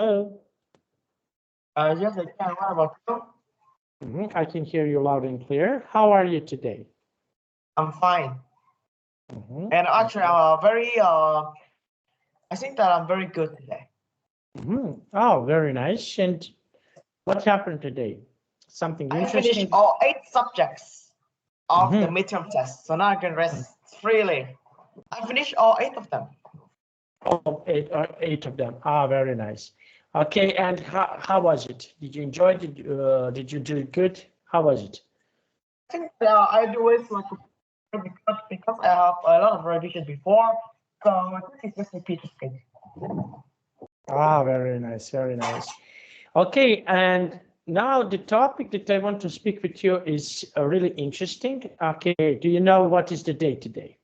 Hello. Yes, I can. What about you? I can hear you loud and clear. How are you today? I'm fine. Mhm, And actually, okay. I think that I'm very good today. Oh, very nice. And what happened today? Something I finished interesting? all 8 subjects of the Mhm, midterm test, so now I can mhm. rest freely. I finished all 8 of them. Oh, eight of them. Ah, very nice. Okay, and how was it? Did you enjoy it? Did you do it good? How was it? I think I do it like because I have a lot of revision before, so I think it's just repeated thing. Ah, very nice, very nice. Okay, and now the topic that I want to speak with you is really interesting. Okay, do you know what is the day today?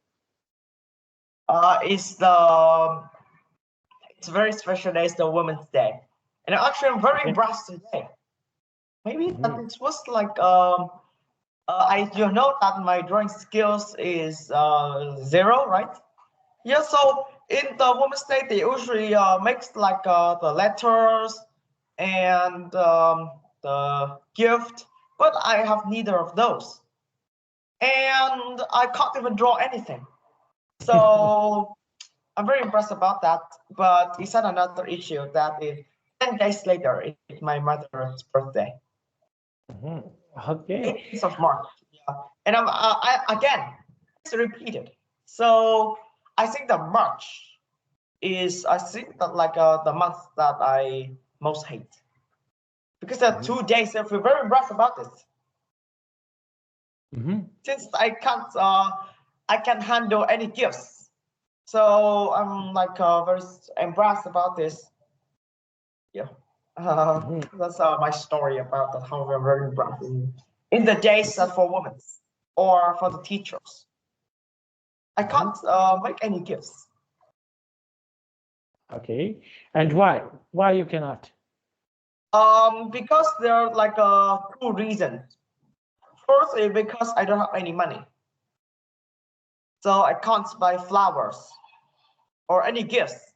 It's the it's a very special day. It's the Women's Day, and actually I'm very Okay. impressed today. Maybe that Mhm. it was like I you know that my drawing skills is 0, right? Yeah, so in the Women's Day they usually makes like the letters and the gift, but I have neither of those, and I can't even draw anything. So I'm very impressed about that. But it's had another issue that is 10 days later, it's my mother's birthday. Mhm. Okay. 18th of March. Yeah. And again, it's repeated. So I think the March is, I think that like the month that I most hate because there are Mhm. 2 days. I feel very rough about this Mhm. since I can't handle any gifts. So I'm like very embarrassed about this. Yeah. Mhm. That's my story about that, how we're very rough in the days for women or for the teachers. I Mhm. can't make any gifts. Okay. And why? Why you cannot? Because there are like 2 reasons. First is because I don't have any money, so I can't buy flowers or any gifts.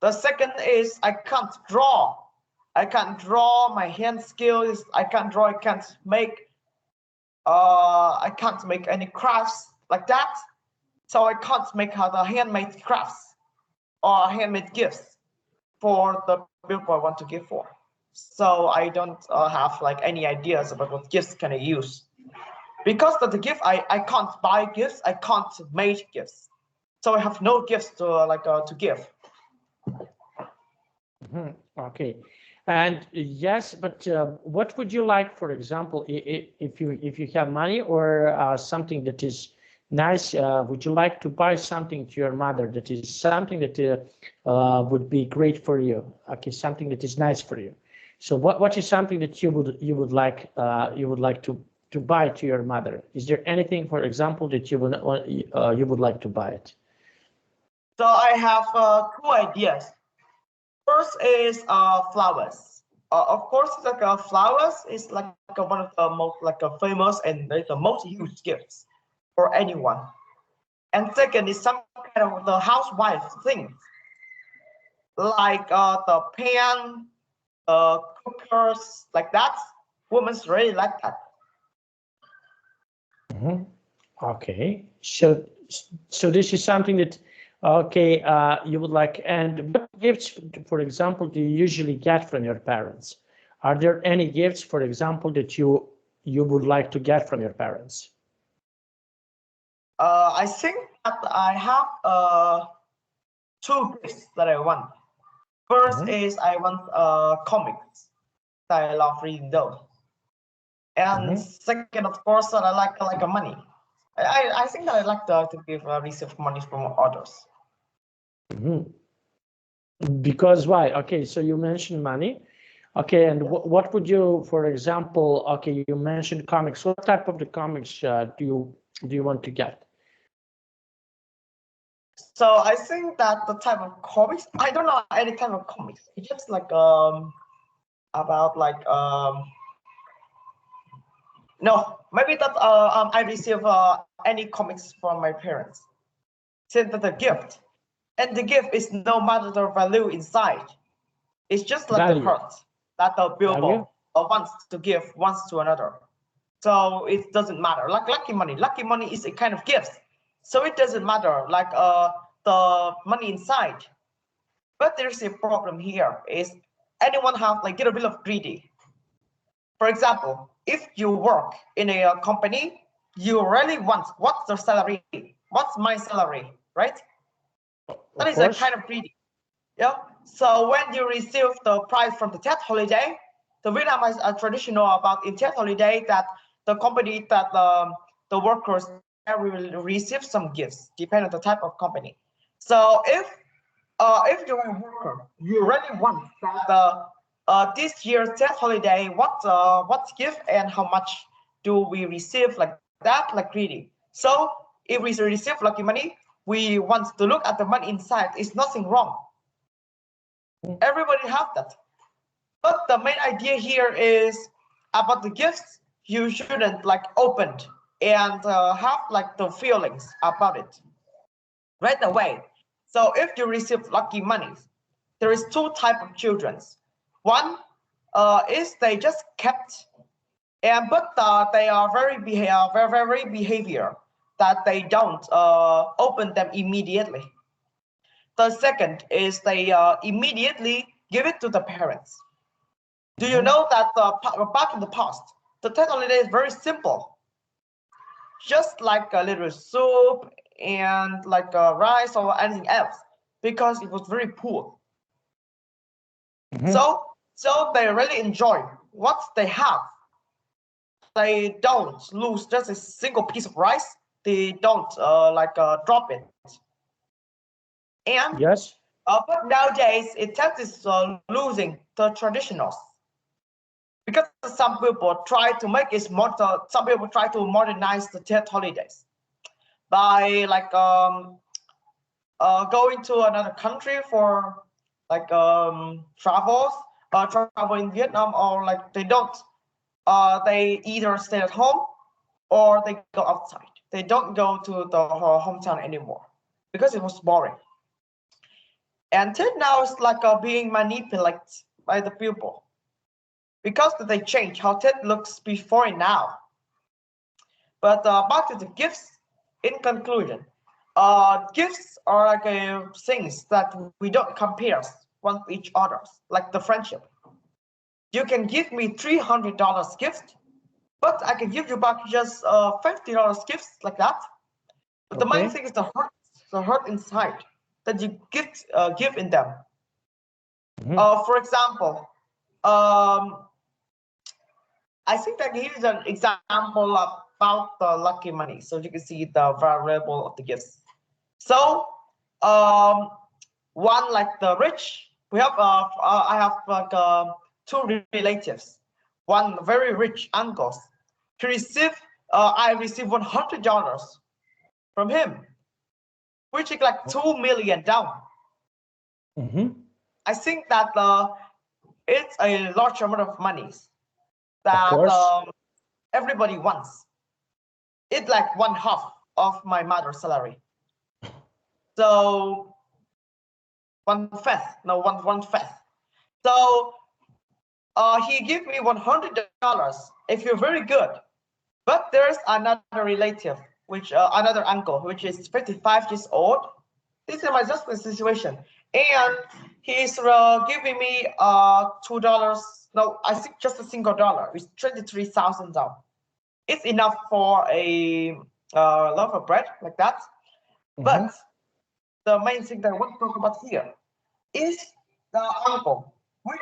The second is I can't draw. I can't draw. My hand skills. I can't draw. I can't make any crafts like that. So I can't make other handmade crafts or handmade gifts for the people I want to give for. So I don't have like any ideas about what gifts can I use. Because of the gift, I can't buy gifts, I can't make gifts. So I have no gifts to to give. Mhm. Okay. And yes, but what would you like, for example, if you have money or something that is nice, would you like to buy something to your mother that is something that would be great for you? Okay, something that is nice for you. So what is something that you would like to buy to your mother? Is there anything, for example, that you would like to buy it? So I have 2 ideas. First is flowers. Of course, like flowers is like one of the most famous and the most used gifts for anyone. And second is some kind of the housewife things like the pan, cookers, like that. Women's really like that. Mhm. Okay, so this is something that, okay, you would like. And what gifts, for example, do you usually get from your parents? Are there any gifts, for example, that you would like to get from your parents? I think that I have 2 gifts that I want. First Mhm, is I want comics. I love reading those. And mhm, second, of course, that I like a money. I think that I like to give receive money from others. mhm. Because why? Okay, so you mentioned money. Okay, and Yes. what would you, for example, okay, you mentioned comics. What type of the comics do you want to get? So I think that the type of comics, I don't know any type of comics. It's just like about like no, maybe that I receive any comics from my parents. Send that a gift, and the gift is no matter the value inside. It's just like the hurt that the billboard wants to give once to another. So it doesn't matter. Like lucky money is a kind of gift. So it doesn't matter like the money inside. But there's a problem here is anyone have like get a bit of greedy. For example, if you work in a company, you really want what's the salary? What's my salary, right? That is a kind of greedy. Yeah. So when you receive the prize from the Tet holiday, the Vietnam is a traditional about in Tet holiday that the company that the workers will receive some gifts depending on the type of company. So if you're a worker, you really want that this year's Tet holiday, what's gift and how much do we receive like that, like greedy. So if we receive lucky money, we want to look at the money inside. It's nothing wrong. Everybody have that. But the main idea here is about the gifts. You shouldn't like open and have like the feelings about it right away. So if you receive lucky money, there is two type of children. One is they just kept, and but they are very behavior that they don't open them immediately. The second is they immediately give it to the parents. Do you know that back in the past, the Tet holiday is very simple, just like a little soup and like rice or anything else, because it was very poor. So they really enjoy what they have. They don't lose just a single piece of rice. They don't drop it. And but nowadays it is losing the traditionals because some people try to make it more. Some people try to modernize the Tet holidays by like going to another country for like travel in Vietnam, or like they don't. They either stay at home or they go outside. They don't go to the hometown anymore because it was boring. And Tet now is like being manipulated by the people because they change how Tet looks before and now. But back to the gifts. In conclusion, gifts are like things that we don't compare one with each other, like the friendship. You can give me $300 gift, but I can give you back just $50 gifts like that. But the main thing is the hurt inside that you give in them. For example, I think that here's an example about the lucky money, so you can see the variable of the gifts. So one like the rich, we have I have like two relatives. One very rich uncle. He received I received $100 from him, which is like $2 million down. I think that it's a large amount of money that everybody wants. It's like 1/2 of my mother's salary. So 1/5, no, one fifth. So he gave me $100 if you're very good. But there's another relative, which another uncle, which is 55 years old. This is my just situation, and he's giving me $2. No, I think just a single dollar. It's 23,000 dollars. It's enough for a loaf of bread like that. But the main thing that I want to talk about here is the uncle, which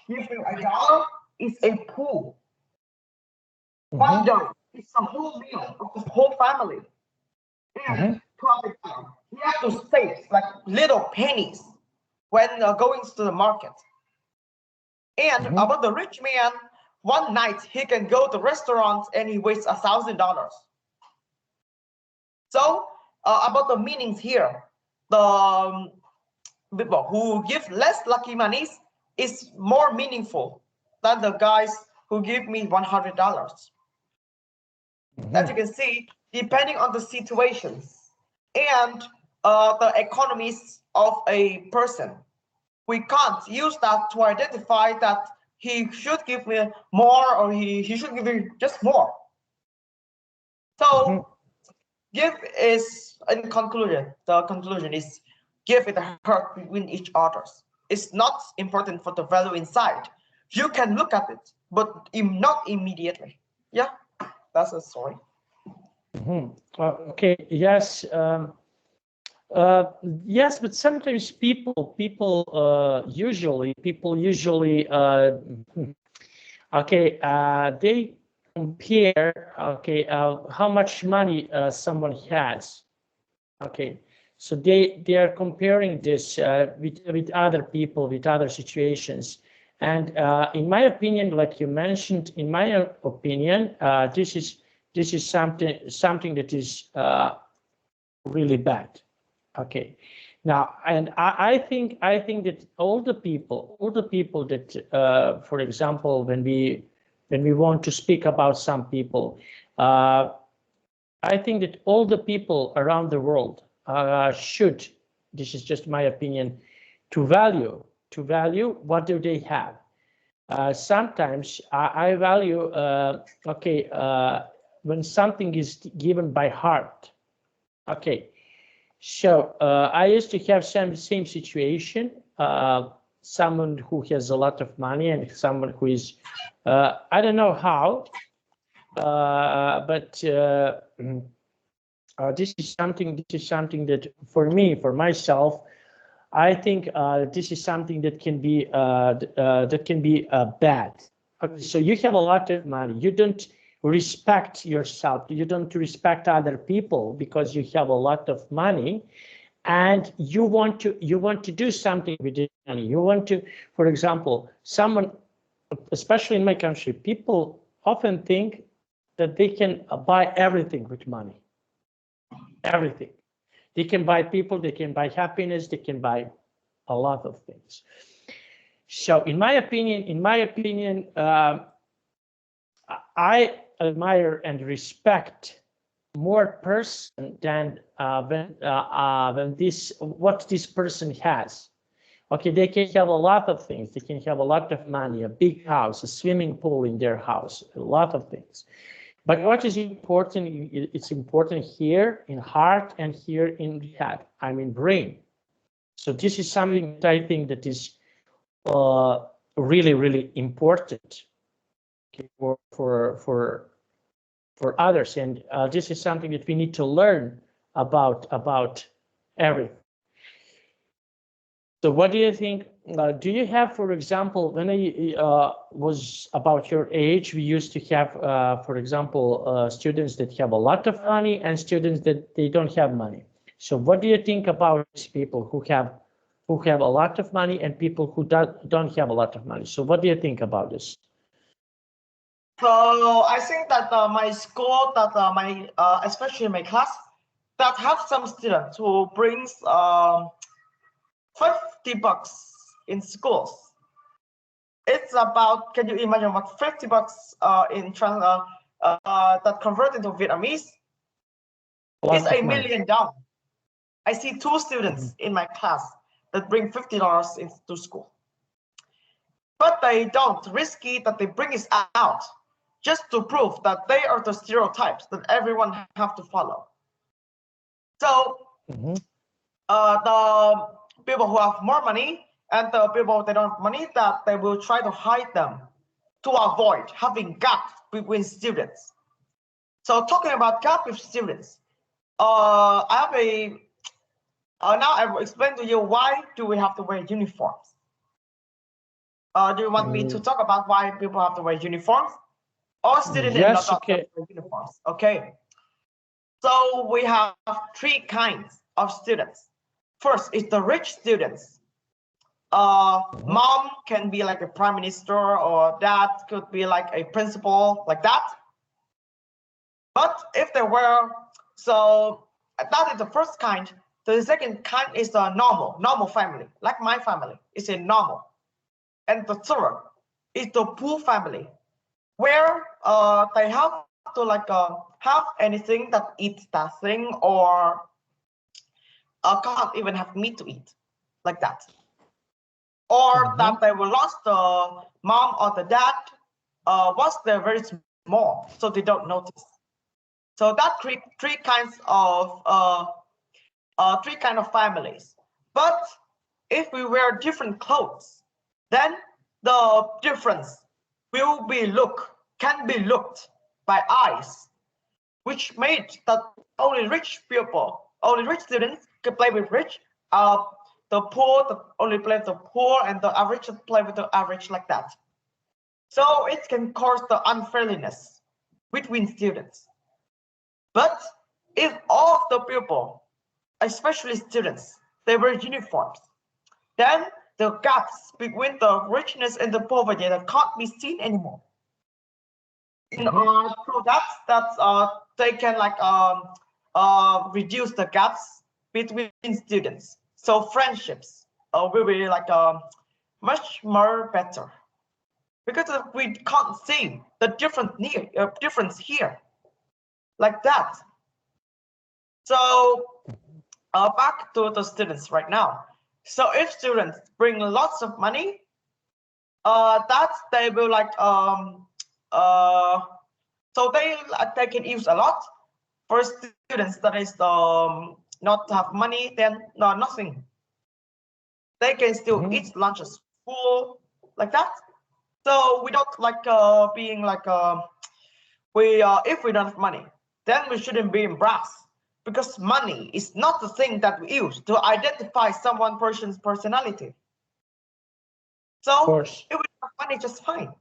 gives you $1 is a pool. $1 is a whole meal of the whole family. And $12, you have to save like little pennies when going to the market. And about the rich man, one night he can go to restaurants and he wastes $1,000. So about the meanings here, the people who give less lucky monies is more meaningful than the guys who give me $100. As you can see, depending on the situations and the economies of a person, we can't use that to identify that he should give me more or he should give me just more. So give is, in conclusion, the conclusion is give it a hurt between each others. It's not important for the value inside. You can look at it, but not immediately. Yeah, that's a story. Okay. Yes. Yes, but sometimes people usually okay, they compare, okay, how much money someone has. Okay, so they are comparing this with other people, with other situations. And in my opinion, like you mentioned, in my opinion, this is something that is really bad. Okay, now, and I think that all the people that, for example, when we want to speak about some people, I think that all the people around the world should, this is just my opinion, to value what do they have. Sometimes I value, okay, when something is given by heart. Okay, so I used to have same situation. Someone who has a lot of money and someone who is, I don't know how, but this is something that for me, for myself, I think this is something that can be bad. Okay, so you have a lot of money, you don't respect yourself, you don't respect other people because you have a lot of money, and you want to do something with the money. You want to, for example, someone, especially in my country, people often think that they can buy everything with money. Everything. They can buy people, they can buy happiness, they can buy a lot of things. So in my opinion, I admire and respect more person than what this person has. Okay, they can have a lot of things. They can have a lot of money, a big house, a swimming pool in their house, a lot of things. But what is important, it's important here in heart and here in head, I mean brain. So this is something that I think that is really, really important for others. And this is something that we need to learn about everything. So what do you think? Do you have, for example, when I was about your age, we used to have, for example, students that have a lot of money and students that they don't have money. So what do you think about these people who have a lot of money and people who don't have a lot of money? So what do you think about this? So I think that my school, that especially my class, that have some students who brings $50 in schools. It's about, can you imagine what $50 that convert into Vietnamese? It's $1 million down. I see 2 students in my class that bring $50 into school, but they don't risky that they bring it out just to prove that they are the stereotypes that everyone have to follow. So the people who have more money and the people that don't have money, that they will try to hide them to avoid having gap between students. So talking about gap with students, I have a now I will explain to you why do we have to wear uniforms. Do you want me to talk about why people have to wear uniforms? All students yes, not wear uniforms. Okay. So we have 3 kinds of students. First is the rich students. Mom can be like a prime minister, or dad could be like a principal, like that. But if they were, so that is the first kind. The second kind is the normal family, like my family is a normal. And the third is the poor family, where they have to like have anything that eats that thing, or can't even have meat to eat, like that. or that they will lost the mom or the dad once they're very small, so they don't notice. So that three kinds of families. But if we wear different clothes, then the difference can be looked by eyes, which made that only rich people, only rich students can play with rich, the poor only play with the poor, and the average play with the average, like that. So it can cause the unfairness between students. But if all of the people, especially students, they wear uniforms, then the gaps between the richness and the poverty that can't be seen anymore. In our products, that they can reduce the gaps between students. So friendships will be much more better, because we can't see the difference here, like that. So back to the students right now. So if students bring lots of money, that they will so they can use a lot. For students that is not have money, then nothing. They can still eat lunch at school, like that. So we don't being if we don't have money, then we shouldn't be embarrassed, because money is not the thing that we use to identify someone person's personality. So if we have money, just fine.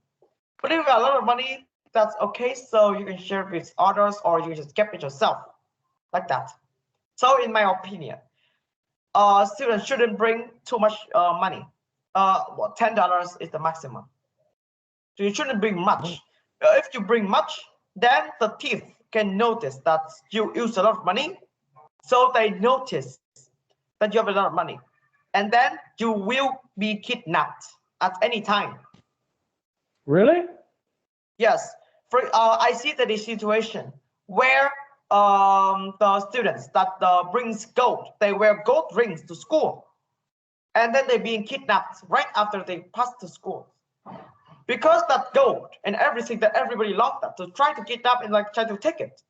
But if we have a lot of money, that's okay. So you can share with others, or you just keep it yourself, like that. So in my opinion, students shouldn't bring too much money. Well, $10 is the maximum. So you shouldn't bring much. If you bring much, then the thief can notice that you use a lot of money. So they notice that you have a lot of money, and then you will be kidnapped at any time. Really? Yes. I see that the situation where the students that brings gold, they wear gold rings to school, and then they're being kidnapped right after they pass to school, because that gold and everything that everybody loved that to try to kidnap and try to take it.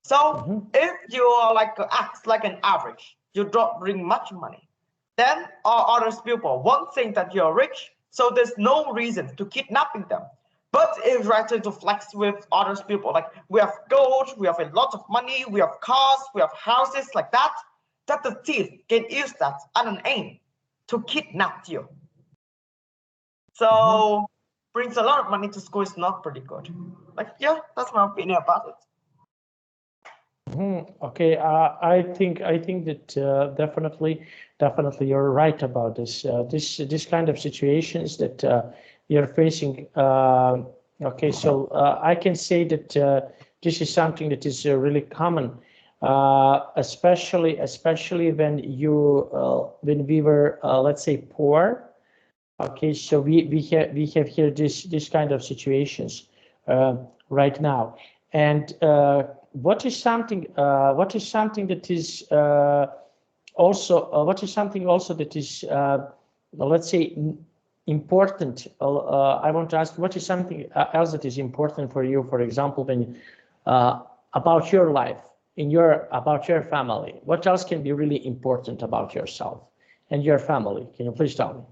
So if you are act like an average, you don't bring much money, then other people won't think that you're rich, so there's no reason to kidnapping them. But if you try to flex with other people, like we have gold, we have a lot of money, we have cars, we have houses, like that, that the thief can use that as an aim to kidnap you. So brings a lot of money to school is not pretty good. Yeah, that's my opinion about it. Okay, I think that definitely you're right about this. This kind of situations that you're facing. Okay, so I can say that this is something that is really common, especially when we were let's say poor. Okay, so we have here this kind of situations right now, and what is something that is also that is let's say important. I want to ask, what is something else that is important for you, for example, when about your life, about your family? What else can be really important about yourself and your family? Can you please tell me?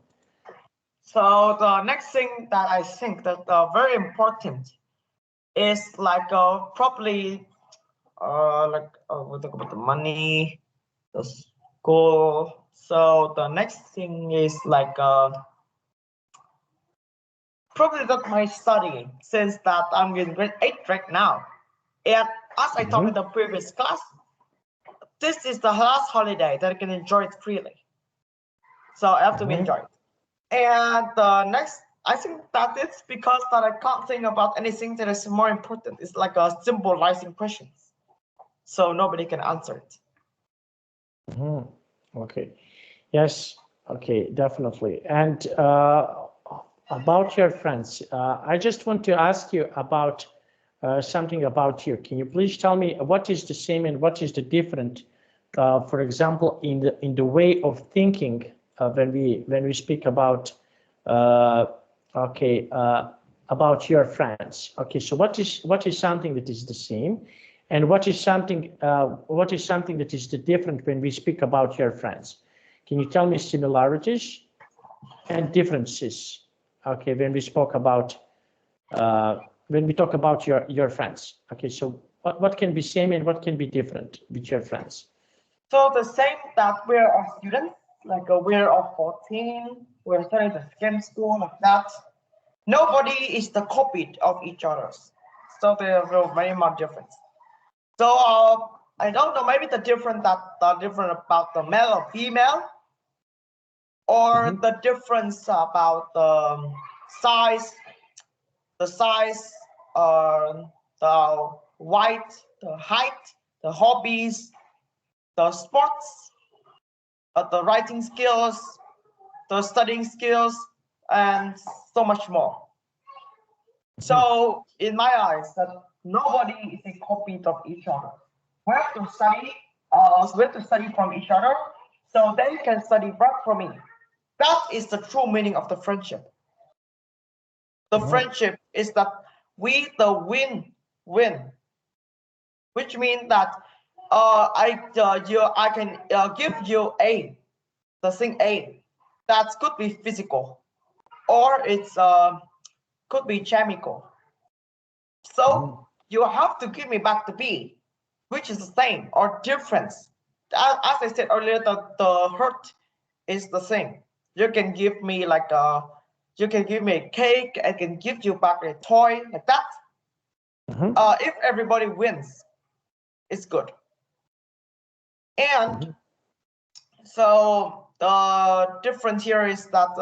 So the next thing that I think that very important is probably we talk about the money, the school. So the next thing is probably that my studying, since that I'm in grade 8 right now. And as I talked in the previous class, this is the last holiday that I can enjoy it freely. So I have to enjoy it. And the next, I think that it's because that I can't think about anything that is more important. It's like a symbolizing questions, so nobody can answer it. Okay. Yes. Okay. Definitely. And about your friends, I just want to ask you about something about you. Can you please tell me what is the same and what is the different, for example, in the way of thinking when we speak about about your friends. Okay, so what is something that is the same, and what is something that is the different when we speak about your friends? Can you tell me similarities and differences? Okay, when we spoke about when we talk about your friends. Okay, so what can be same and what can be different with your friends? So the same that we're a student, like we're of 14, we're studying the same school like that. Nobody is the copy of each other's. So there are very much difference. So I don't know, maybe the different about the male or female, or the difference about the size, the weight, the height, the hobbies, the sports, the writing skills, the studying skills, and so much more. So in my eyes, that nobody is a copy of each other. We have to study from each other, so they can study back from me. That is the true meaning of the friendship. The friendship is that we the win-win, which means that I can give you the thing A that could be physical, or it's could be chemical. So you have to give me back the B, which is the same or difference. As I said earlier, the hurt is the same. You can give me like you can give me a cake, I can give you back a toy like that. If everybody wins, it's good. And so the difference here is that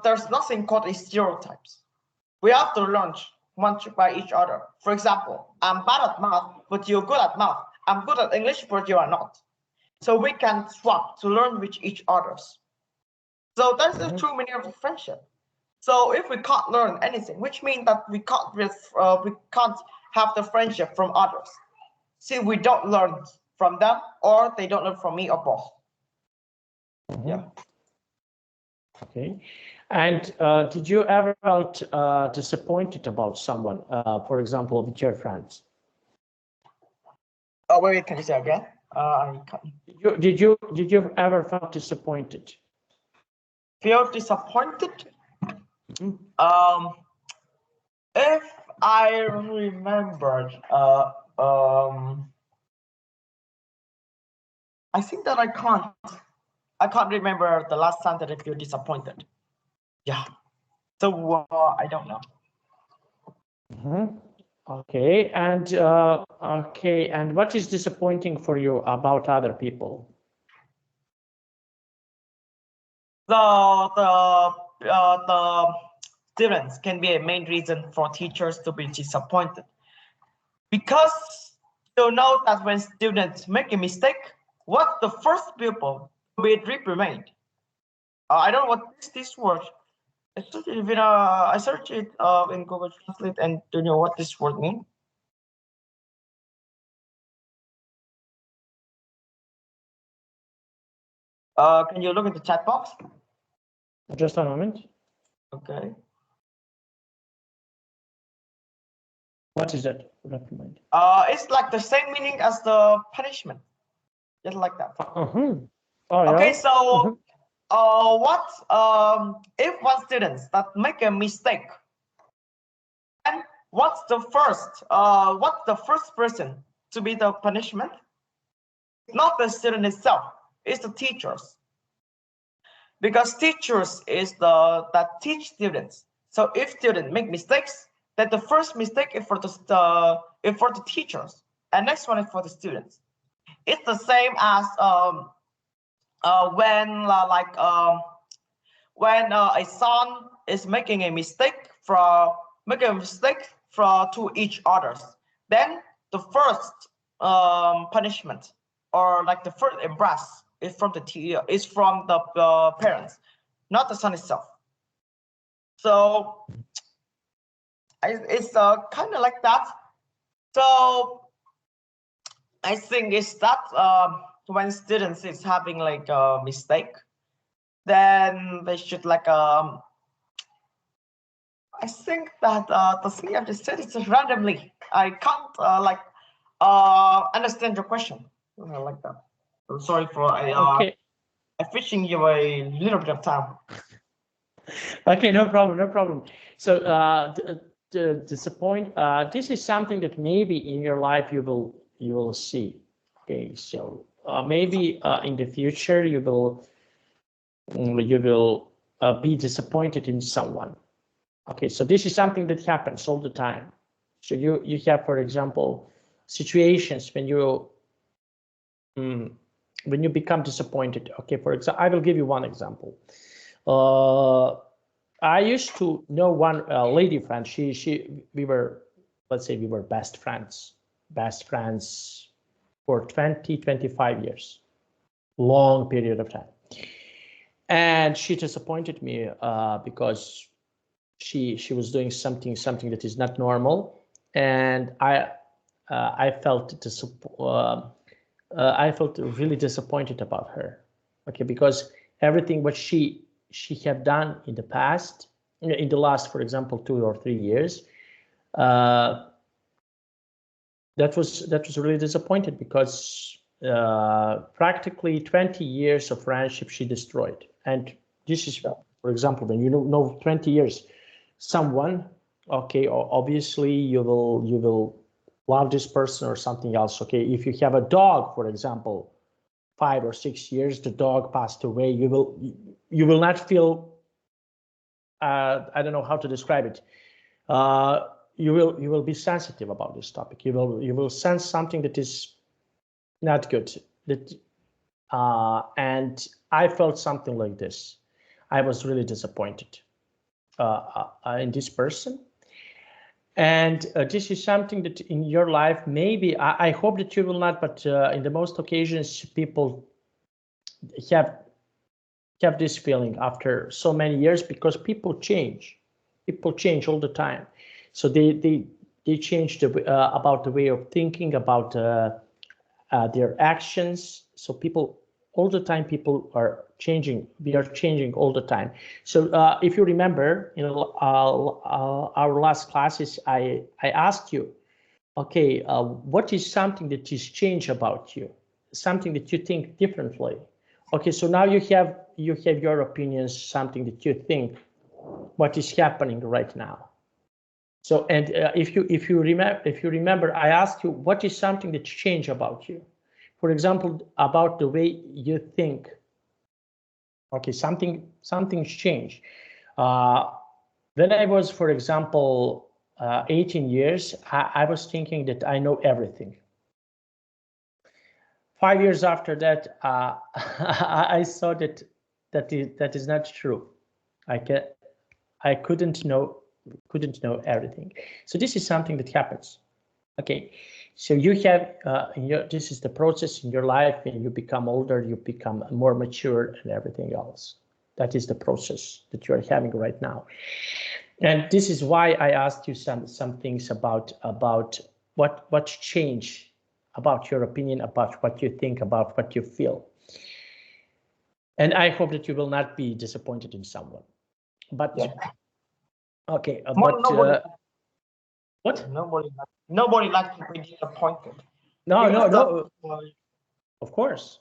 there's nothing called a stereotypes. We have to learn one by each other. For example, I'm bad at math, but you're good at math. I'm good at English, but you are not. So we can swap to learn with each others. So that's the true meaning of friendship. So if we can't learn anything, which means that we can't have the friendship from others. See, we don't learn from them, or they don't learn from me, or both. Yeah. Okay. And did you ever felt disappointed about someone, for example, with your friends? Oh, wait, can you say again? Did you ever felt disappointed? Feel disappointed? If I remembered, I think that I can't remember the last time that I feel disappointed. Yeah. So I don't know. Okay, and what is disappointing for you about other people? The students can be a main reason for teachers to be disappointed, because you know that when students make a mistake, what's the first pupil to be reprimanded? I don't know what this word. I searched it in Google Translate, and do you know what this word means? Can you look at the chat box? Just a moment. Okay. What is that? Reprimand. It's like the same meaning as the punishment, just like that. Oh, okay, yeah. so if one student that make a mistake, and what's the first person to be the punishment? Not the student itself, it's the teachers. Because teachers is that teach students. So if students make mistakes, then the first mistake is for the teachers, and next one is for the students. It's the same as when a son is making a mistake to each others, then the first punishment, or like the first embrace, is from the parents, not the son itself. So it's kind of like that. So I think it's that when students is having like a mistake, then they should like I think that the thing of the students is randomly. I can't understand your question. Like that. I'm sorry for Okay. fishing you a little bit of time. Okay, no problem, no problem. So disappoint. This is something that maybe in your life you will see. Okay, so maybe in the future you will be disappointed in someone. Okay, so this is something that happens all the time. So you have, for example, situations when you become disappointed. Okay, for example, I will give you one example. I used to know one lady friend. We were, let's say we were best friends for 20-25 years, long period of time. And she disappointed me because she was doing something that is not normal, and I felt really disappointed about her. Okay, because everything what she had done in the past, in the last, for example, 2 or 3 years, that was really disappointed, because practically 20 years of friendship she destroyed. And this is, for example, when you know 20 years someone, okay, obviously you will love this person or something else. Okay, if you have a dog, for example, 5 or 6 years, the dog passed away, you will not feel, I don't know how to describe it. You will be sensitive about this topic. You will sense something that is not good. And I felt something like this. I was really disappointed in this person. And this is something that in your life, maybe, I hope that you will not, but in the most occasions, people have this feeling after so many years, because people change all the time. So they change about the way of thinking, about their actions. So people all the time, people are changing. We are changing all the time. So if you remember, in our last classes, I asked you, okay, what is something that is changed about you, something that you think differently? Okay, so now you have your opinions, something that you think what is happening right now. So, and if you remember, I asked you, what is something that changed about you? For example, about the way you think. Okay, something's changed. When I was, for example, 18 years, I was thinking that I know everything. 5 years after that, I saw that is not true. I couldn't know everything. So this is something that happens. Okay, so you have this is the process in your life, and you become older, you become more mature, and everything else. That is the process that you are having right now. And this is why I asked you some things about what changed, about your opinion, about what you think, about what you feel. And I hope that you will not be disappointed in someone. But yeah. Okay, but what? Nobody likes to be disappointed. No. Of course,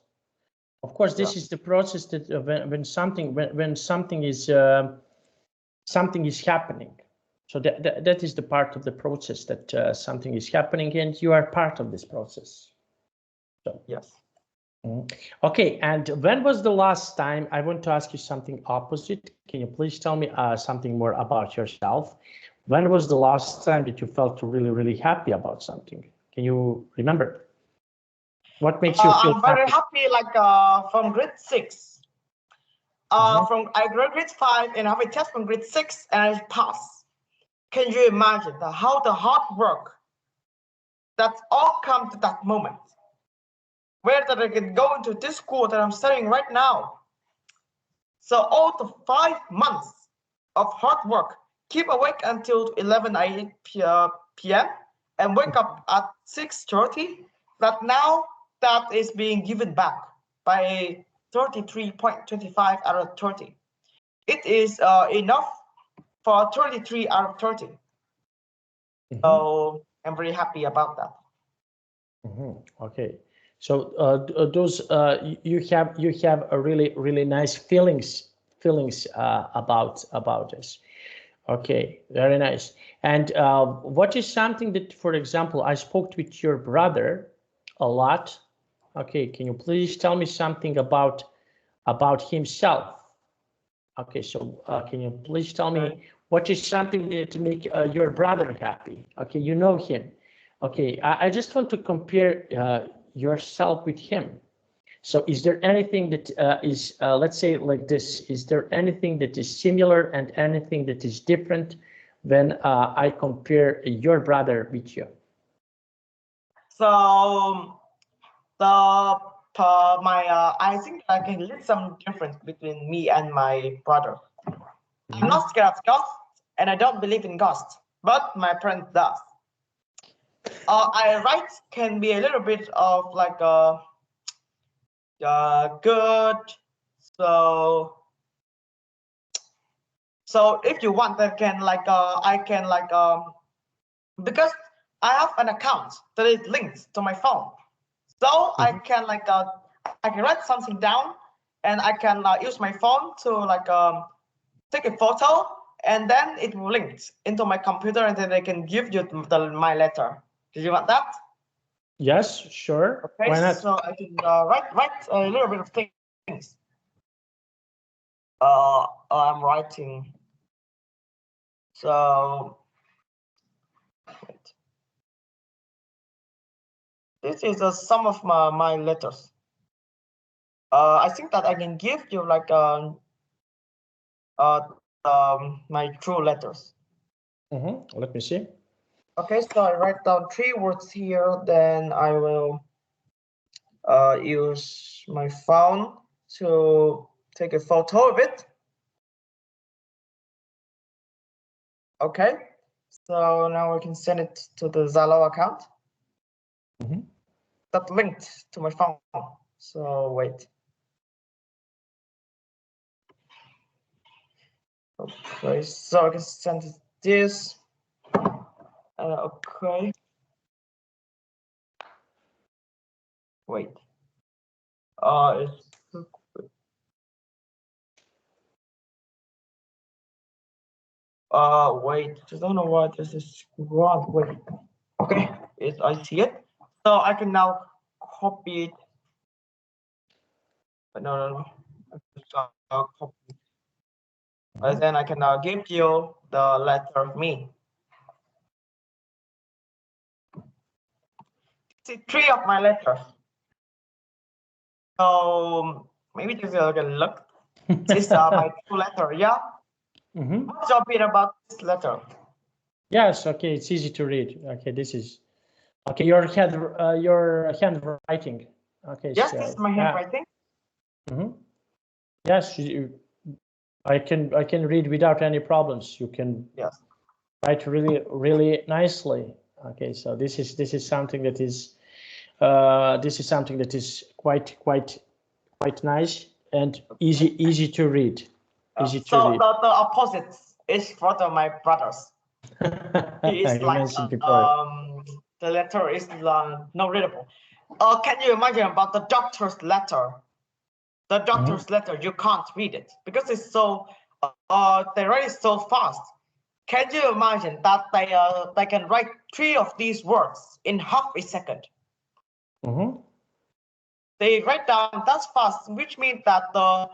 this is the process that when something is happening. So that is the part of the process, that something is happening, and you are part of this process. So yes. Okay, and when was the last time? I want to ask you something opposite. Can you please tell me something more about yourself? When was the last time that you felt really, really happy about something? Can you remember? What makes you feel I'm very happy, like from grade 6. From I grade 5 and I have a test from grade 6 and I pass. Can you imagine how the hard work that all come to that moment? Where that I can go into this school that I'm studying right now. So all the 5 months of hard work, keep awake until 11 p.m. and wake up at 6:30. That now that is being given back by 33.25 out of 30. It is enough for 33 out of 30. So I'm very happy about that. Okay, so those you have a really nice feelings about this. Okay, very nice. And what is something that, for example, I spoke with your brother a lot. Okay, can you please tell me something about himself? Okay, so can you please tell me what is something that make your brother happy? Okay, you know him. Okay, I just want to compare yourself with him. So is there anything that is, let's say like this, is there anything that is similar and anything that is different when I compare your brother with you? So I think I can list some difference between me and my brother. I'm not scared of ghosts, and I don't believe in ghosts, but my friend does. I write can be a little bit of like good. So if you want, I can because I have an account that is linked to my phone, so I can I can write something down, and I can use my phone to take a photo, and then it will link into my computer, and then I can give you my letter. Do you want that? Yes, sure. Okay, why not? so I can write a little bit of things. I'm writing. So this is some of my letters. I think that I can give you my true letters. Let me see. Okay, so I write down 3 words here, then I will use my phone to take a photo of it. Okay, so now I can send it to the Zalo account that linked to my phone. So wait. Okay, so I can send this. Okay. Wait. Wait. I don't know why this is wrong. Wait. Okay, I see it. So I can now copy it. No. Copy. And then I can now give you the letter of me. See 3 of my letters. So maybe this is a look. This is my true letter. Yeah. What's your opinion about this letter? Yes. Okay, it's easy to read. Okay, this is okay. Your handwriting. Okay. Yes, so, this is my handwriting. Yes, I can read without any problems. You can write really nicely. Okay, so this is something that is quite nice and easy to read. Easy to read. So the opposite is for my brothers. He is the letter is not readable. Can you imagine about the doctor's letter? The doctor's letter, you can't read it because it's so they write it so fast. Can you imagine that they can write 3 of these words in half a second? They write down that fast, which means that the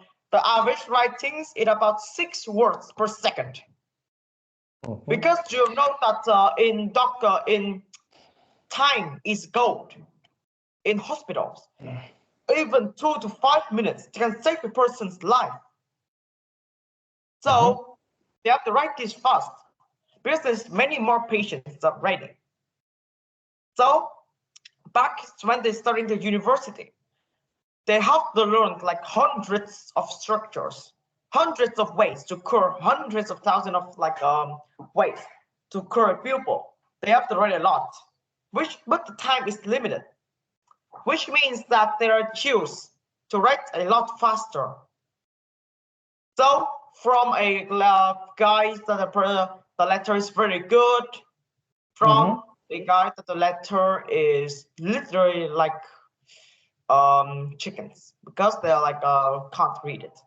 average writings is about 6 words per second. Because you know that in time is gold in hospitals. Even 2 to 5 minutes can save a person's life. So they have to write this fast because there's many more patients that writing. So back when they started the university, they have to learn like hundreds of structures, hundreds of ways to cure hundreds of thousands of ways to cure a pupil. They have to write a lot, but the time is limited. which means that they are choose to write a lot faster. So from a guy that the letter is very good, from a guy that the letter is literally like chickens, because they're like can't read it.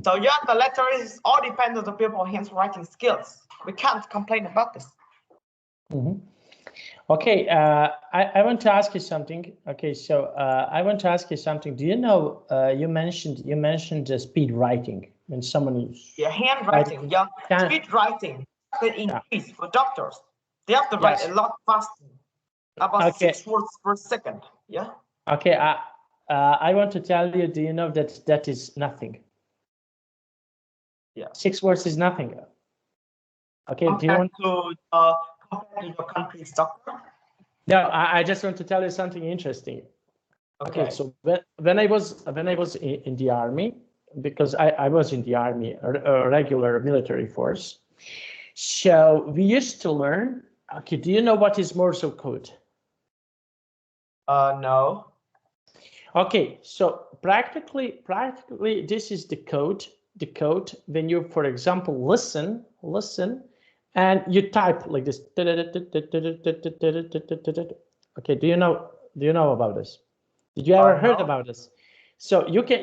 So yeah, the letter is all depends on the people's handwriting skills. We can't complain about this. Okay, I want to ask you something. Okay, so I want to ask you something. Do you know you mentioned speed writing when someone is handwriting, speed writing can increase for doctors. They have to write a lot faster, about 6 words per second. Yeah. Okay, I want to tell you. Do you know that that is nothing? Yeah. 6 words is nothing. Okay. Do you want to compare to your country's doctor? No, I just want to tell you something interesting. Okay, so when I was in the army, because I was in the army, a regular military force, so we used to learn. Okay, do you know what is Morse code? No. Okay, so practically this is the code. The code when you, for example, listen, and you type like this. Okay, do you know about this? Did you ever heard about this? So you can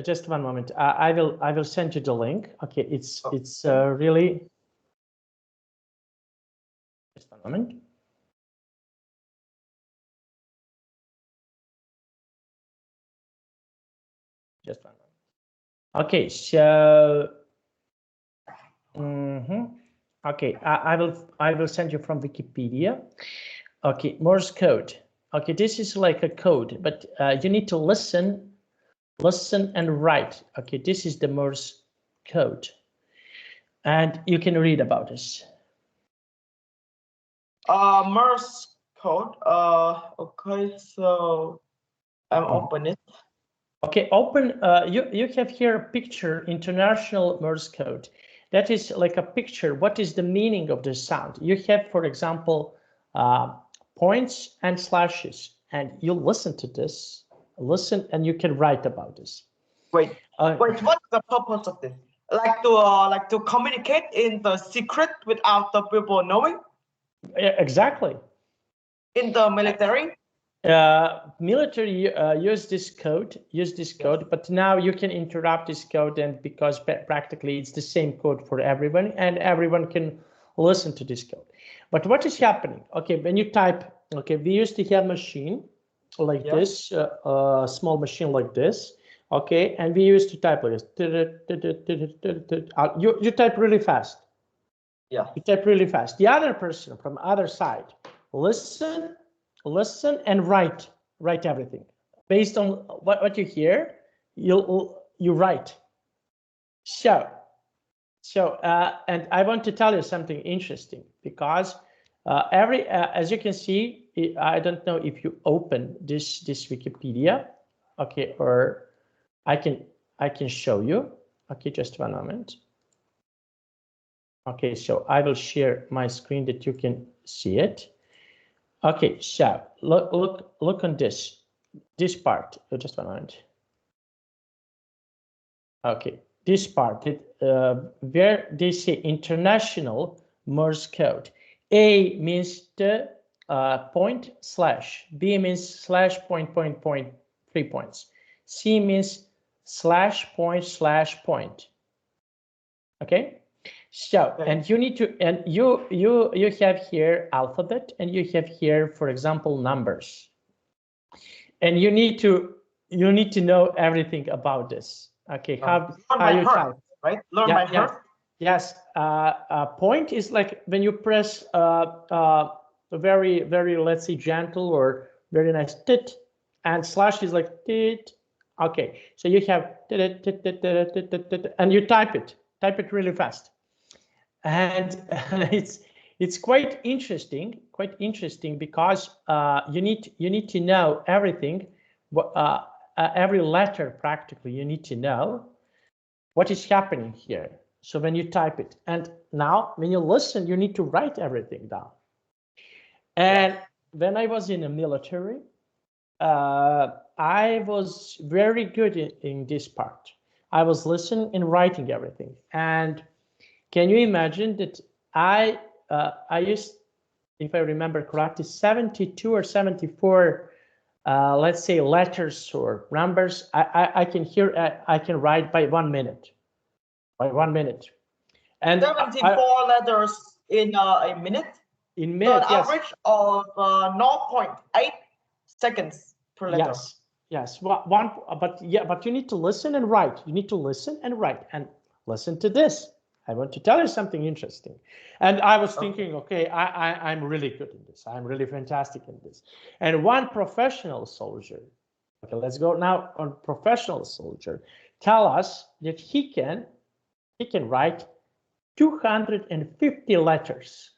just one moment. I will send you the link. Okay, it's really just one moment. Just one moment. Okay, so okay, I will send you from Wikipedia. Okay, Morse code. Okay, this is like a code, but you need to listen and write. Okay, this is the Morse code, and you can read about this. Morse code. Okay, so I'm open it. Okay, open. You have here a picture, International Morse code. That is like a picture. What is the meaning of the sound? You have, for example, points and slashes, and you listen to this. Listen, and you can write about this. Wait, what's the purpose of this? Like to communicate in the secret without the people knowing? Exactly. In the military? Military use this code, but now you can interrupt this code, and because practically it's the same code for everyone, and everyone can listen to this code. But what is happening? Okay, when you type, okay, we used to have machine like this, small machine like this, okay, and we used to type like this. You type really fast. Yeah. You type really fast. The other person from the other side, listen and write everything based on what you hear. You write. So and I want to tell you something interesting, because as you can see, I don't know if you open this Wikipedia, okay, or I can show you. Okay, just one moment. Okay, so I will share my screen that you can see it. Okay, so look on this part. Just one moment. Okay, this part, where they say International Morse code. A means the point slash. B means slash point 3 points. C means slash point. Okay. So, and you need to, and you have here alphabet, and you have here, for example, numbers, and you need to know everything about this. Okay, how you type, right? Learn by heart. Yes. Point is like when you press a very, let's say, gentle or very nice tit, and slash is like tit. Okay, so you have and you type it really fast. And it's quite interesting because you need to know everything, every letter practically. You need to know what is happening here. So when you type it, and now when you listen, you need to write everything down. And when I was in the military, I was very good in this part. I was listening and writing everything. And can you imagine that I used, if I remember correctly, 72 or 74, let's say letters or numbers. I can hear, I can write by 1 minute, by 1 minute. And 74 letters in a minute? In minute, so an average of 0.8 seconds per letter. Yes. One, but yeah, but you need to listen and write. You need to listen and write. And listen to this. I want to tell you something interesting. And I was thinking, okay, I'm really good in this. I'm really fantastic in this. And one professional soldier, okay, let's go now on professional soldier, tell us that he can write 250 letters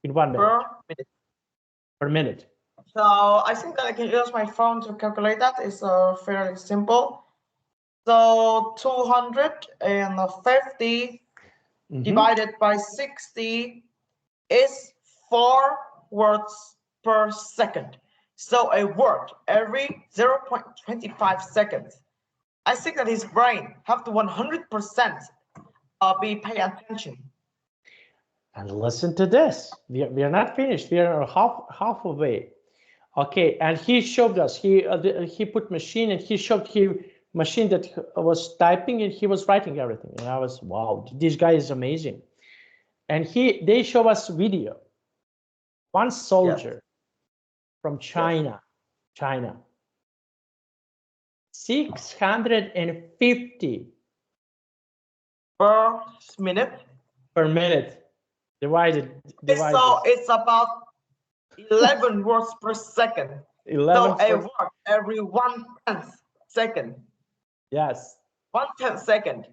in 1 minute. Per minute. So I think that I can use my phone to calculate that. It's fairly simple. So 250 divided by 60 is 4 words per second. So a word every 0.25 seconds. I think that his brain have to 100% be pay attention. And listen to this. We are not finished. We are half away. Okay, and he showed us. He put machine and he showed machine that was typing and he was writing everything. And I was, wow, this guy is amazing. And they show us video. One soldier from China, 650 per minute. Per minute. Divided. So it's about 11 words per second. 11. So a word every 1/10 second. Yes. 1/10 second.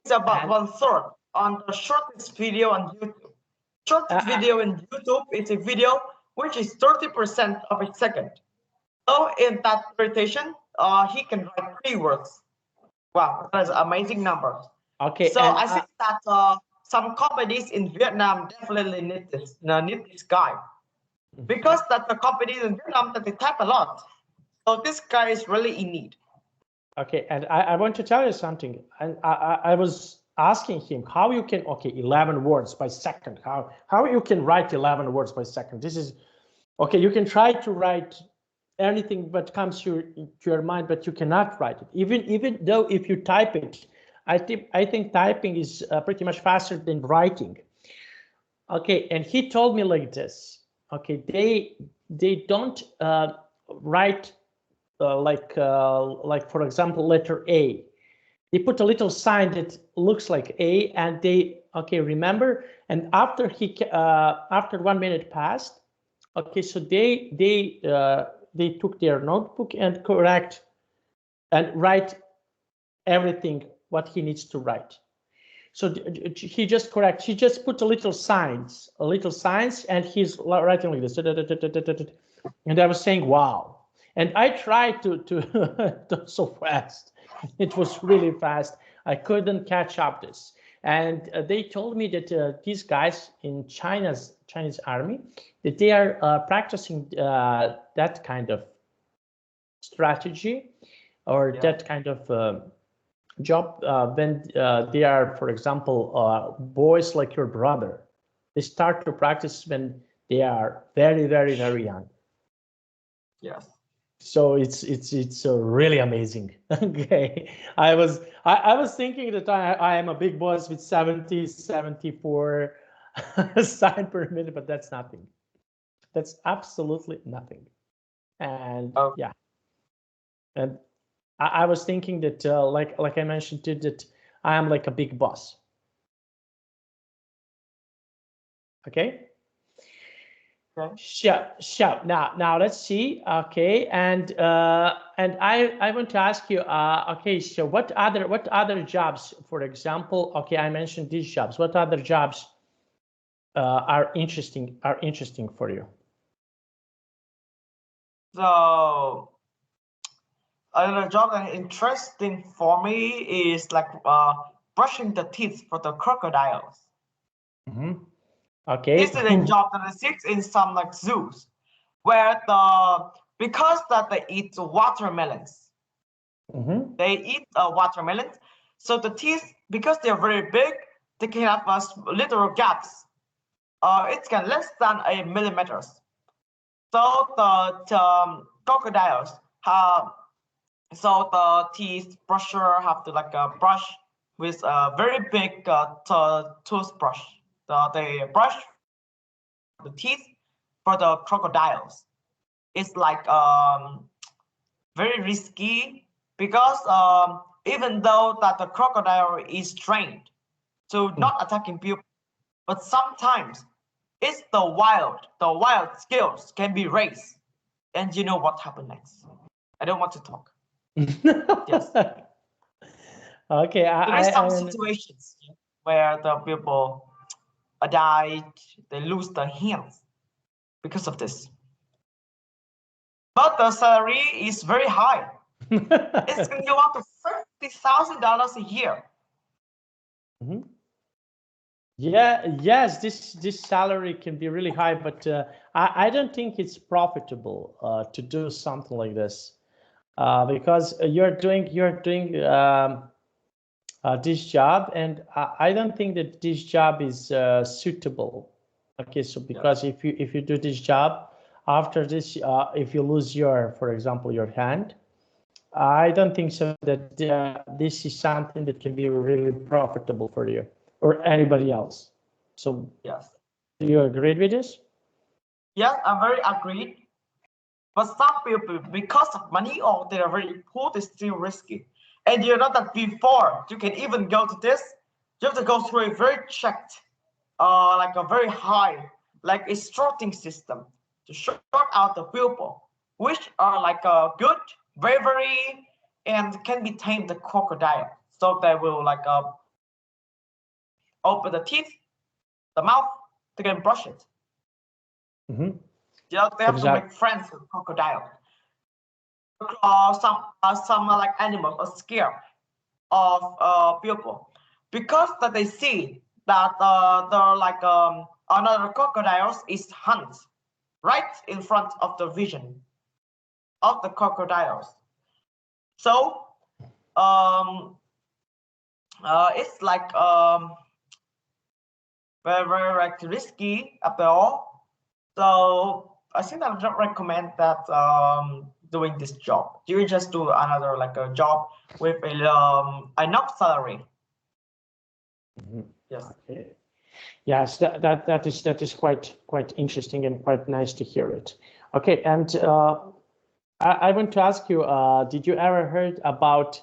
It's about 1/3 on the shortest video on YouTube. Shortest video in YouTube is a video which is 30% of a second. So in that rotation, he can write 3 words. Wow, that's an amazing number. Okay. So I think that some companies in Vietnam definitely need this guy, because that the companies in Vietnam that they type a lot. So this guy is really in need. Okay, and I want to tell you something. And I was asking him how you can 11 words by second. How you can write 11 words by second? This is okay. You can try to write anything that comes to your mind, but you cannot write it. Even though if you type it, I think typing is pretty much faster than writing. Okay, and he told me like this. Okay, they don't write like for example letter A. They put a little sign that looks like A, and they remember. And after after 1 minute passed, okay, so they took their notebook and correct and write everything what he needs to write. So he just put a little signs, and he's writing like this. And I was saying, wow. And I tried to so fast. It was really fast. I couldn't catch up this. And they told me that these guys in Chinese army, that they are practicing that kind of strategy or that kind of job when they are, for example, boys like your brother. They start to practice when they are very, very, very young. Yes. So it's really amazing. Okay, I was thinking that I am a big boss with 74 sign per minute, but that's nothing. That's absolutely nothing. And yeah, and I was thinking that like I mentioned too, that I am like a big boss. Okay. Sure. Now let's see. Okay, and I want to ask you. Okay, so what other jobs, for example? Okay, I mentioned these jobs. What other jobs are interesting for you? So another job that is interesting for me is like brushing the teeth for the crocodiles. Okay. This is a job that exists in some like zoos, where the because that they eat watermelons. They eat watermelons, so the teeth, because they're very big, they can have little gaps. It can less than a millimeters. So the crocodiles have, so the teeth brusher have to like brush with a very big toothbrush. They brush the teeth for the crocodiles. It's like very risky because even though that the crocodile is trained to not attacking people, but sometimes it's the wild skills can be raised, and you know what happened next. I don't want to talk. Yes. Okay. There is some situations where the people died, they lose their hands because of this. But the salary is very high. It's going to go up to $50,000 a year. Yeah, yes, this salary can be really high, but I don't think it's profitable to do something like this because you're doing this job, and I don't think that this job is suitable. Okay, so because if you do this job after this, if you lose your, for example, your hand, I don't think so that this is something that can be really profitable for you or anybody else. So yes, do you agree with this? Yes, I'm very agreed. But some people, because of money or they are very poor, they still risky. And you know that before you can even go to this, you have to go through a very checked, like a very high, like a sorting system to sort out the people, which are like a good, very, and can be tamed the crocodile. So they will like open the teeth, the mouth, they can brush it. They have to make friends with crocodile. Some like animals are scared of people because that they see that the like another crocodiles is hunt right in front of the vision of the crocodiles. So it's like very like risky after all. So I think I would not recommend that doing this job. You just do another like a job with a enough salary. Yes. Okay. Yes, that is quite interesting and quite nice to hear it. Okay, and I want to ask you, did you ever heard about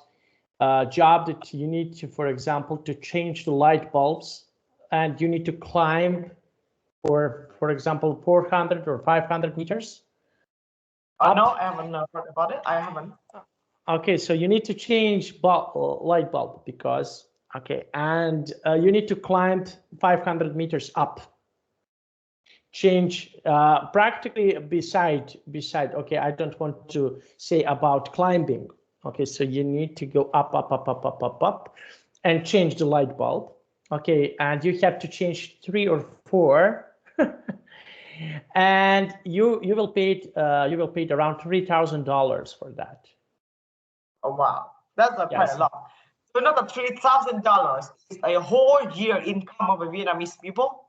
a job that you need to, for example, to change the light bulbs, and you need to climb for example, 400 or 500 meters? No, I haven't heard about it. I haven't. Okay, so you need to change light bulb because, okay, and you need to climb 500 meters up. Change practically beside, okay, I don't want to say about climbing. Okay, so you need to go up and change the light bulb. Okay, and you have to change 3 or 4 and you will pay around $3,000 for that. Oh wow, that's quite a lot. So not the $3,000 is a whole year income of Vietnamese people.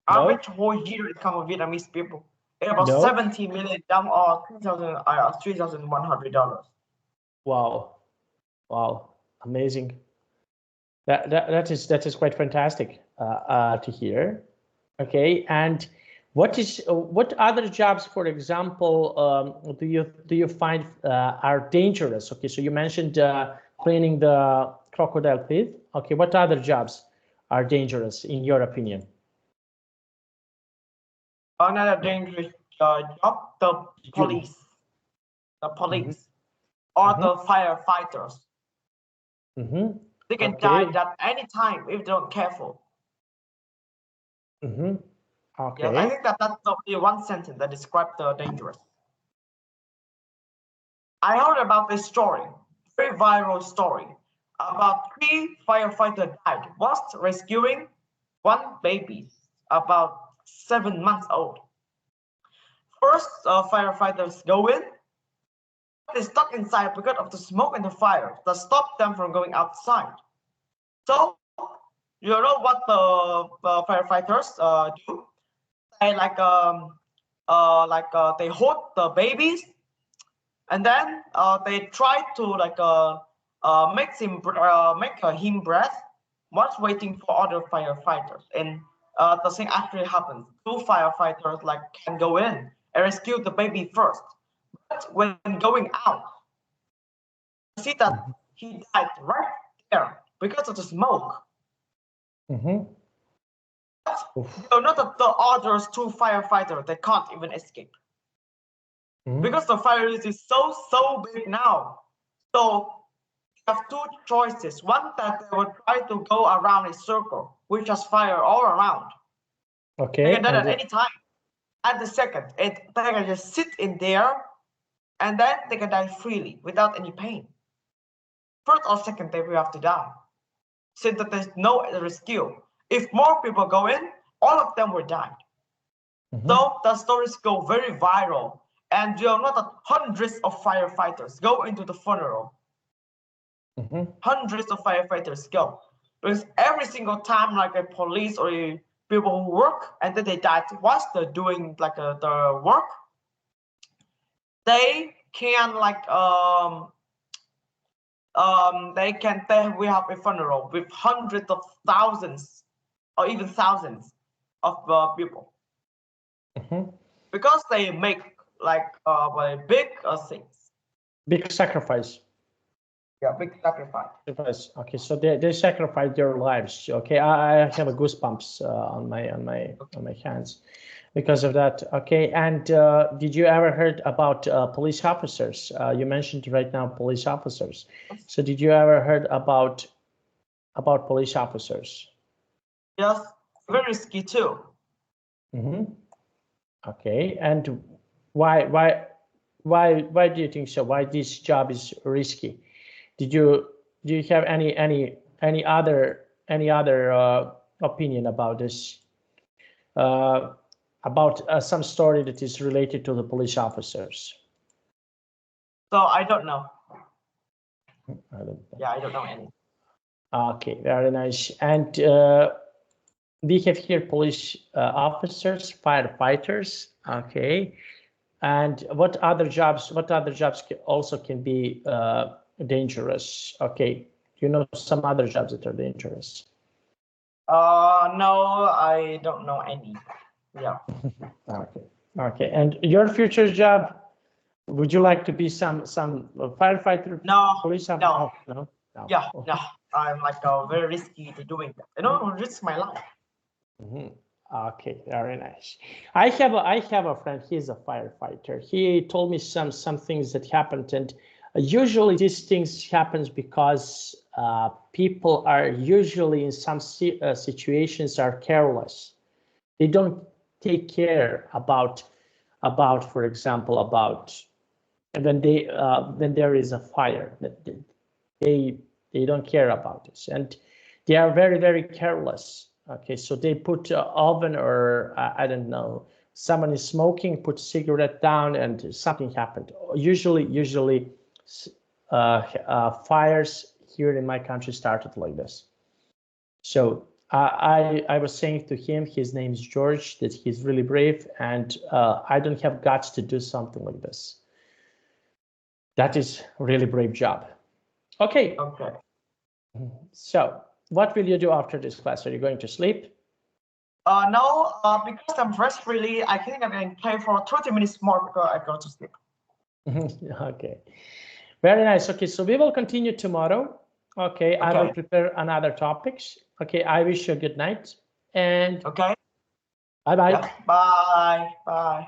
Average whole year income of Vietnamese people is about 70 million or $3,100. Wow, amazing. That is quite fantastic to hear. Okay, and what other jobs, for example, do you find are dangerous? Okay, so you mentioned cleaning the crocodile teeth. Okay, what other jobs are dangerous in your opinion? Another dangerous job, the police, or the firefighters. They can die at any time if they're not careful. Okay. Yeah, I think that's the one sentence that describes the dangerous. I heard about this story, very viral story, about 3 firefighters died whilst rescuing one baby about 7 months old. First, firefighters go in. They're stuck inside because of the smoke and the fire that stop them from going outside. So you know what the firefighters do? They they hold the babies, and then they try to make him breath whilst waiting for other firefighters. And the thing actually happens. Two firefighters can go in and rescue the baby first. But when going out, you see that he died right there because of the smoke. Mm-hmm. You know that the others two firefighters, they can't even escape. Mm-hmm. Because the fire is so big now. So you have two choices. One, that they will try to go around a circle, which has fire all around. Okay. They can do that at any time. And the second, they can just sit in there and then they can die freely without any pain. First or second, they will have to die. Since that there's no rescue. If more people go in, all of them will die. Mm-hmm. So the stories go very viral. And you know that hundreds of firefighters go into the funeral. Mm-hmm. Hundreds of firefighters go. Because every single time a police or people who work and then they died whilst they're doing the work, they can we have a funeral with hundreds of thousands or even thousands of people. Mm-hmm. Because they make big things. Big sacrifice. Yeah, big sacrifice. Okay, so they sacrifice their lives. Okay, I have a goosebumps on my hands because of that. Okay, and did you ever heard about police officers? You mentioned right now police officers. So did you ever heard about police officers? Yes, very risky too. Mm-hmm. Okay, and why do you think so? Why this job is risky? Do you have any other opinion about this? About some story that is related to the police officers? So I don't know. I don't know. Yeah, I don't know any. Okay, very nice. And we have here police officers, firefighters. Okay, and what other jobs also can be dangerous? Okay, you know some other jobs that are dangerous? No, I don't know any. Yeah. Okay. And your future job, would you like to be some firefighter? No. Police officer? No. No. Yeah. No. I'm very risky to doing that. I don't risk my life. Mm-hmm. Okay, very nice. I have a friend. He's a firefighter. He told me some things that happened, and usually these things happens because people are usually in some situations are careless. They don't take care about for example, about when there is a fire. They don't care about this, and they are very, very careless. Okay, so they put oven or I don't know, someone is smoking, put cigarette down, and something happened. Usually, fires here in my country started like this. So I was saying to him, his name is George, that he's really brave, and I don't have guts to do something like this. That is a really brave job. Okay. Okay. So what will you do after this class? Are you going to sleep? No, because I'm rest really, I think I'm going to play for 20 minutes more before I go to sleep. Okay. Very nice. Okay, so we will continue tomorrow. Okay, I will prepare another topics. Okay, I wish you a good night and okay. bye-bye. Yeah. Bye.